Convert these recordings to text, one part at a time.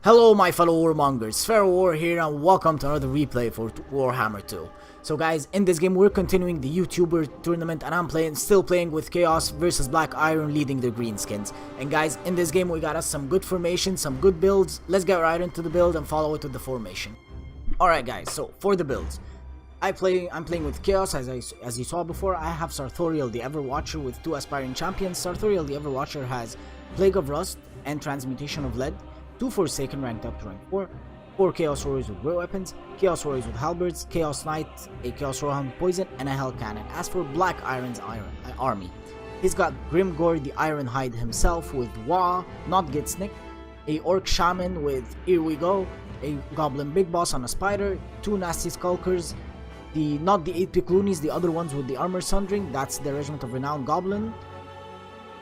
Hello my fellow warmongers, Fair War here and welcome to another replay for Warhammer 2. So guys, in this game we're continuing the YouTuber tournament and I'm still playing with Chaos versus Black Iron leading the greenskins. And guys, in this game we got us some good formations, some good builds. Let's get right into the build and follow it with the formation. Alright guys, so for the builds. I'm playing with Chaos, as you saw before. I have Sartorial the Everwatcher with 2 aspiring champions. Sartorial the Everwatcher has Plague of Rust and Transmutation of Lead, 2 Forsaken ranked up to rank 4, 4 Chaos Warriors with great weapons, Chaos Warriors with halberds, Chaos Knight, a Chaos Rohan with poison, and a Hell Cannon. As for Black Iron's army, he's got Grimgore the Ironhide himself with Wa, not Gitsnick, a Orc Shaman with Here We Go, a Goblin Big Boss on a Spider, 2 Nasty Skulkers, not the 8 Picloonies, the other ones with the Armor Sundering, that's the Regiment of Renowned Goblin,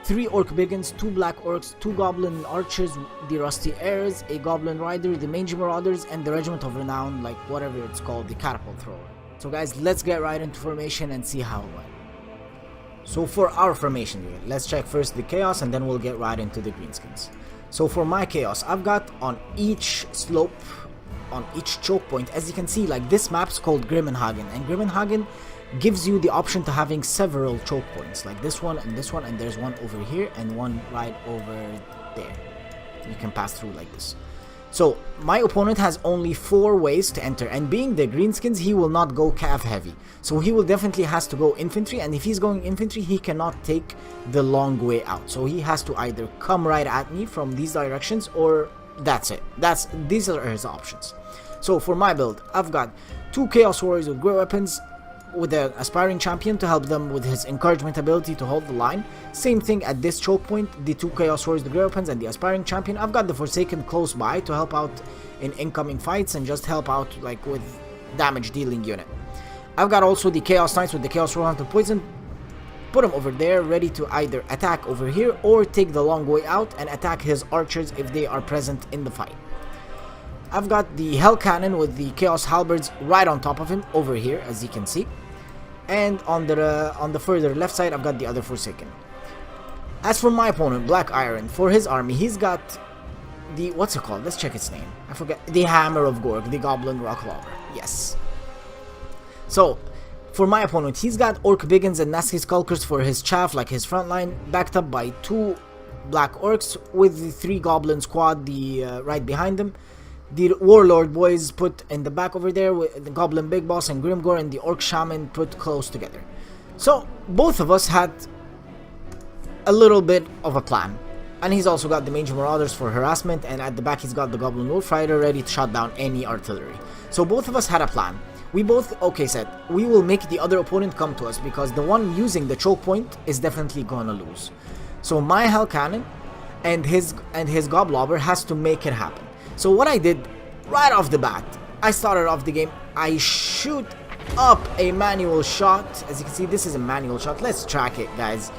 3 Orc Biggins, 2 Black Orcs, 2 Goblin Archers, the Rusty Heirs, a Goblin Rider, the Mangy Marauders, and the Regiment of Renown, like whatever it's called, the Catapult Thrower. So guys, let's get right into formation and see how it went. So for our formation here, let's check first the Chaos and then we'll get right into the greenskins. So for my Chaos, I've got on each slope, on each choke point, as you can see, like this map's called Grimmenhagen, and Grimmenhagen gives you the option to having several choke points, like this one, and there's one over here and one right over there. You can pass through like this. So my opponent has only 4 ways to enter, and being the greenskins, he will not go cav heavy, so he will definitely has to go infantry, and if he's going infantry he cannot take the long way out, so he has to either come right at me from these directions or that's it. These are his options. So for my build, I've got 2 Chaos Warriors with great weapons with an aspiring champion to help them with his encouragement ability to hold the line. Same thing at this choke point, the 2 Chaos Warriors, the great weapons, and the aspiring champion. I've got the Forsaken close by to help out in incoming fights and just help out like with damage dealing unit. I've got also the Chaos Knights with the Chaos Rohan to poison. Put them over there, ready to either attack over here or take the long way out and attack his archers if they are present in the fight. I've got the Hell Cannon with the Chaos Halberds right on top of him over here, as you can see. And on the further left side, I've got the other Forsaken. As for my opponent, Black Iron, for his army, he's got the, what's it called? Let's check its name. I forget. The Hammer of Gorg, the Goblin Rocklauber. Yes. So, for my opponent, he's got Orc Biggins and Nasty Skulkers for his chaff, like his front line, backed up by 2 Black Orcs with the 3 Goblin squad right behind them. The Warlord boys put in the back over there with the Goblin Big Boss and Grimgore, and the Orc Shaman put close together. So both of us had a little bit of a plan. And he's also got the Mangy Marauders for harassment, and at the back he's got the Goblin Wolf Rider ready to shut down any artillery. So both of us had a plan. We both said we will make the other opponent come to us because the one using the choke point is definitely gonna lose. So my Hell Cannon and his Goblobber has to make it happen. So what I did right off the bat, I started off the game, I shoot up a manual shot. As you can see, this is a manual shot. Let's track it, guys.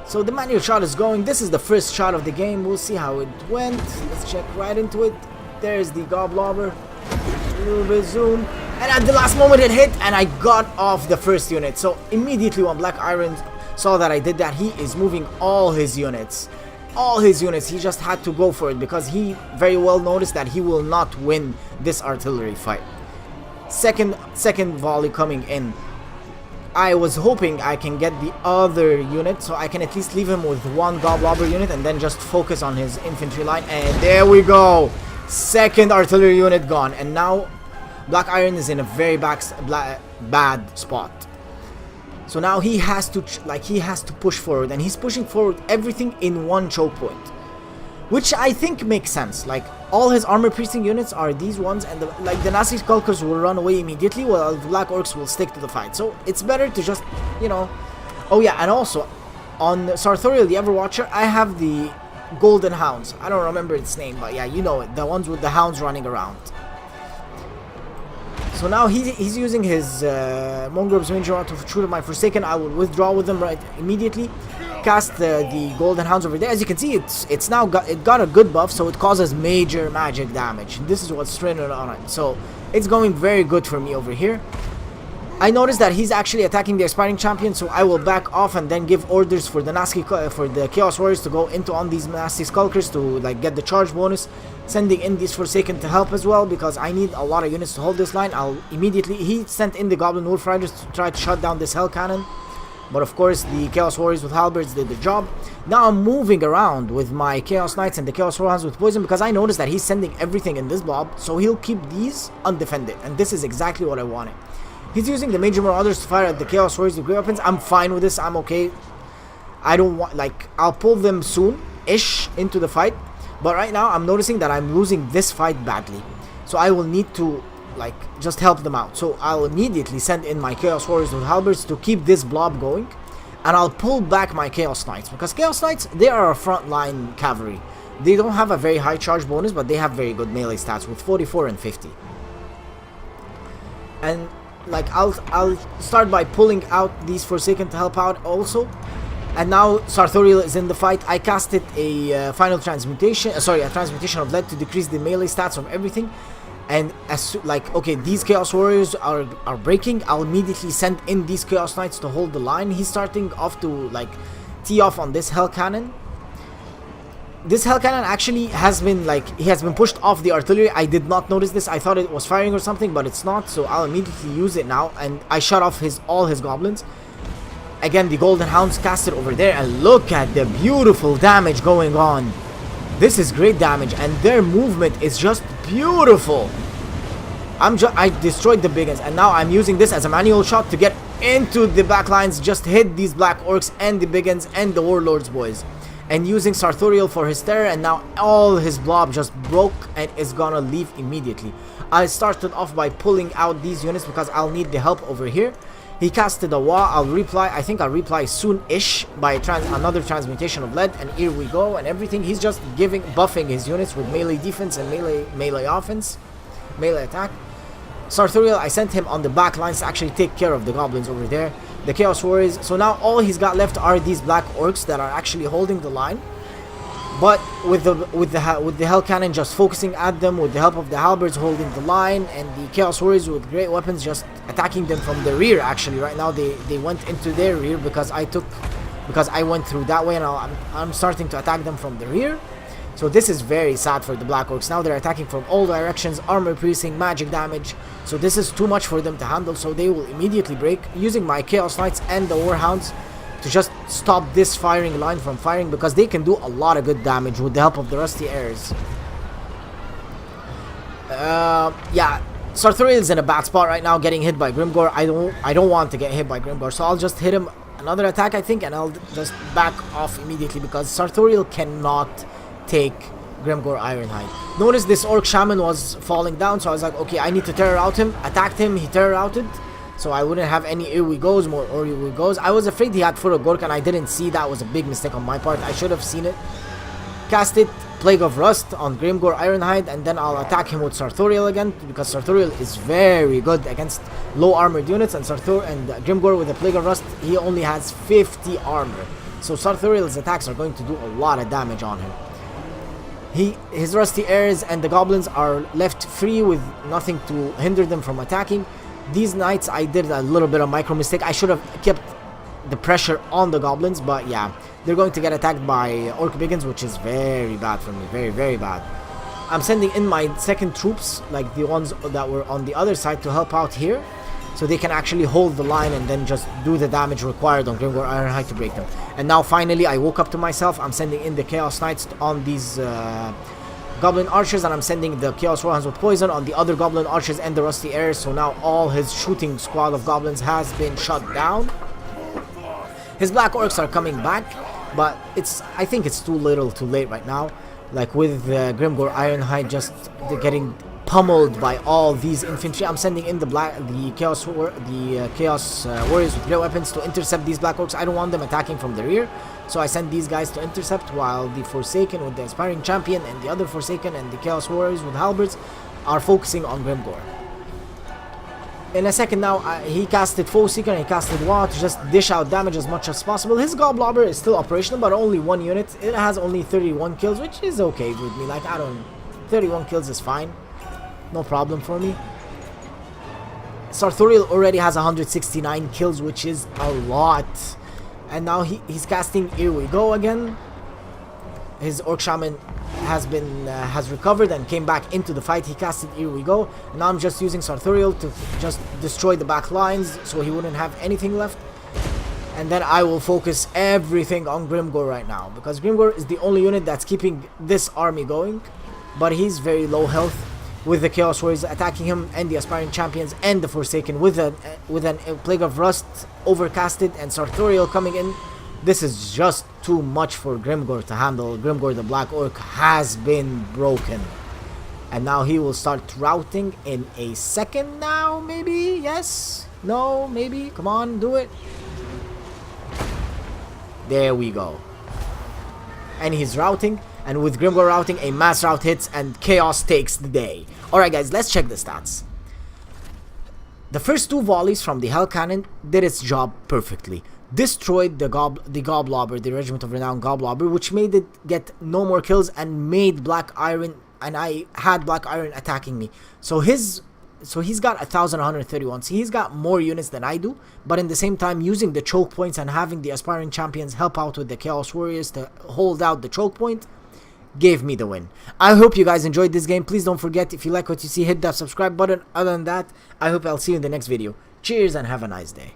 So the manual shot is going. This is the first shot of the game. We'll see how it went. Let's check right into it. There's the Goblobber. A little bit zoom. And at the last moment it hit and I got off the first unit. So immediately when Black Iron saw that I did that, he is moving all his units. He just had to go for it because he very well noticed that he will not win this artillery fight. Second volley coming in. I was hoping I can get the other unit so I can at least leave him with 1 Goblobber unit and then just focus on his infantry line. And there we go. Second artillery unit gone. And now Black Iron is in a very bad spot. So now he has to push forward, and he's pushing forward everything in 1 choke point, which I think makes sense. Like all his armor piercing units are these ones, and the Nasty Skulkers will run away immediately while the Black Orcs will stick to the fight. So it's better to just, you know. Oh yeah, and also on Sartorial the Everwatcher, I have the Golden Hounds. I don't remember its name, but yeah, you know it. The ones with the hounds running around. So now he's using his Mongrob's Mangy Marauders to shoot at my Forsaken. I will withdraw with them right immediately. Cast the Golden Hounds over there. As you can see, it got a good buff, so it causes major magic damage. This is what's training on it. So it's going very good for me over here. I noticed that he's actually attacking the Aspiring Champion, so I will back off and then give orders for the Chaos Warriors to go into on these nasty Skulkers to like get the charge bonus, sending in these Forsaken to help as well because I need a lot of units to hold this line. He sent in the Goblin Wolf Riders to try to shut down this Hell Cannon, but of course the Chaos Warriors with Halberds did the job. Now I'm moving around with my Chaos Knights and the Chaos Warhounds with Poison because I noticed that he's sending everything in this blob, so he'll keep these undefended, and this is exactly what I wanted. He's using the Major Marauders to fire at the Chaos Warriors with great weapons. I'm fine with this. I'm okay. I don't want, like, I'll pull them soon-ish into the fight. But right now, I'm noticing that I'm losing this fight badly. So I will need to, like, just help them out. So I'll immediately send in my Chaos Warriors with Halberds to keep this blob going. And I'll pull back my Chaos Knights. Because Chaos Knights, they are a frontline cavalry. They don't have a very high charge bonus, but they have very good melee stats with 44 and 50. And like I'll start by pulling out these Forsaken to help out also. And now Sartorial is in the fight. I casted a final transmutation, a transmutation of lead to decrease the melee stats of everything. And okay, these Chaos Warriors are breaking. I'll immediately send in these Chaos Knights to hold the line. He's starting off to like tee off on this Hell Cannon. This Hell Cannon actually has been he has been pushed off the artillery. I did not notice this. I thought it was firing or something, but it's not. So I'll immediately use it now, and I shut off all his goblins. Again, the Golden Hounds casted over there, and look at the beautiful damage going on. This is great damage, and their movement is just beautiful. I destroyed the Biggins, and now I'm using this as a manual shot to get into the back lines, just hit these Black Orcs and the Biggins and the Warlords boys. And using Sartorial for his terror, and now all his blob just broke and is gonna leave immediately. I started off by pulling out these units because I'll need the help over here. He casted a Wa. I think I'll reply soon-ish by another transmutation of lead, and here we go, and everything. He's just buffing his units with melee defense and melee offense, melee attack. Sartorial, I sent him on the back lines to actually take care of the goblins over there, the Chaos Warriors. So now all he's got left are these Black Orcs that are actually holding the line. But with the Hell Cannon just focusing at them, with the help of the Halberds holding the line, and the Chaos Warriors with great weapons just attacking them from the rear. Actually, right now they went into their rear because I went through that way, and I'm starting to attack them from the rear. So this is very sad for the Black Orcs. Now they're attacking from all directions, armor piercing, magic damage. So this is too much for them to handle, so they will immediately break, using my Chaos Knights and the Warhounds to just stop this firing line from firing, because they can do a lot of good damage with the help of the Rusty Airs. Yeah, Sartorial is in a bad spot right now, getting hit by Grimgor. I don't want to get hit by Grimgor, so I'll just hit him another attack, I think, and I'll just back off immediately because Sartorial cannot take Grimgor Ironhide. Notice this Orc Shaman was falling down, so I was like, okay, I need to terror out him. Attacked him, he terror outed, so I wouldn't have any here we goes, more or here we goes. I was afraid he had Fur of Gork, and I didn't see. That was a big mistake on my part. I should have seen it. Casted Plague of Rust on Grimgor Ironhide, and then I'll attack him with Sartorial again, because Sartorial is very good against low armored units, and Grimgor with the Plague of Rust, he only has 50 armor. So Sartorial's attacks are going to do a lot of damage on him. His Rusty Airs and the Goblins are left free with nothing to hinder them from attacking. These Knights, I did a little bit of micro mistake. I should have kept the pressure on the Goblins, but yeah, they're going to get attacked by Orc Biggins, which is very bad for me, very, very bad. I'm sending in my second troops, like the ones that were on the other side, to help out here, so they can actually hold the line and then just do the damage required on Grimgor Ironhide to break them. And now finally I woke up to myself. I'm sending in the Chaos Knights on these Goblin Archers, and I'm sending the Chaos Warhounds with poison on the other Goblin Archers and the Rusty Airs. So now all his shooting squad of Goblins has been shut down. His Black Orcs are coming back, but I think it's too little too late right now. Like with Grimgor Ironhide just getting pummeled by all these infantry, I'm sending in the Chaos Warriors with great weapons to intercept these Black Orcs. I don't want them attacking from the rear, so I send these guys to intercept, while the Forsaken with the Aspiring Champion and the other Forsaken and the Chaos Warriors with Halberds are focusing on Grimgor. In a second now, he casted Foe Seeker and he casted Wa to just dish out damage as much as possible. His Goblobber is still operational, but only one unit. It has only 31 kills, which is okay with me. Like, 31 kills is fine. No problem for me. Sartorial already has 169 kills, which is a lot. And now he's casting Here We Go again. His Orc Shaman has recovered and came back into the fight. He casted Here We Go. And now I'm just using Sartorial to just destroy the back lines so he wouldn't have anything left. And then I will focus everything on Grimgor right now, because Grimgor is the only unit that's keeping this army going. But he's very low health, with the Chaos Warriors attacking him and the Aspiring Champions and the Forsaken with a Plague of Rust overcasted and Sartorial coming in. This is just too much for Grimgor to handle. Grimgor the Black Orc has been broken. And now he will start routing in a second now, maybe? Yes? No? Maybe? Come on, do it. There we go. And he's routing. And with Grimgor routing, a mass rout hits and Chaos takes the day. Alright guys, let's check the stats. The first 2 volleys from the Hell Cannon did its job perfectly. Destroyed the Goblobber, the Regiment of Renown Goblobber, which made it get no more kills and made Black Iron, and I had Black Iron attacking me. So he's got 1,131, so he's got more units than I do, but in the same time using the choke points and having the Aspiring Champions help out with the Chaos Warriors to hold out the choke point gave me the win. I hope you guys enjoyed this game. Please don't forget, if you like what you see, hit that subscribe button. Other than that, I hope I'll see you in the next video. Cheers and have a nice day.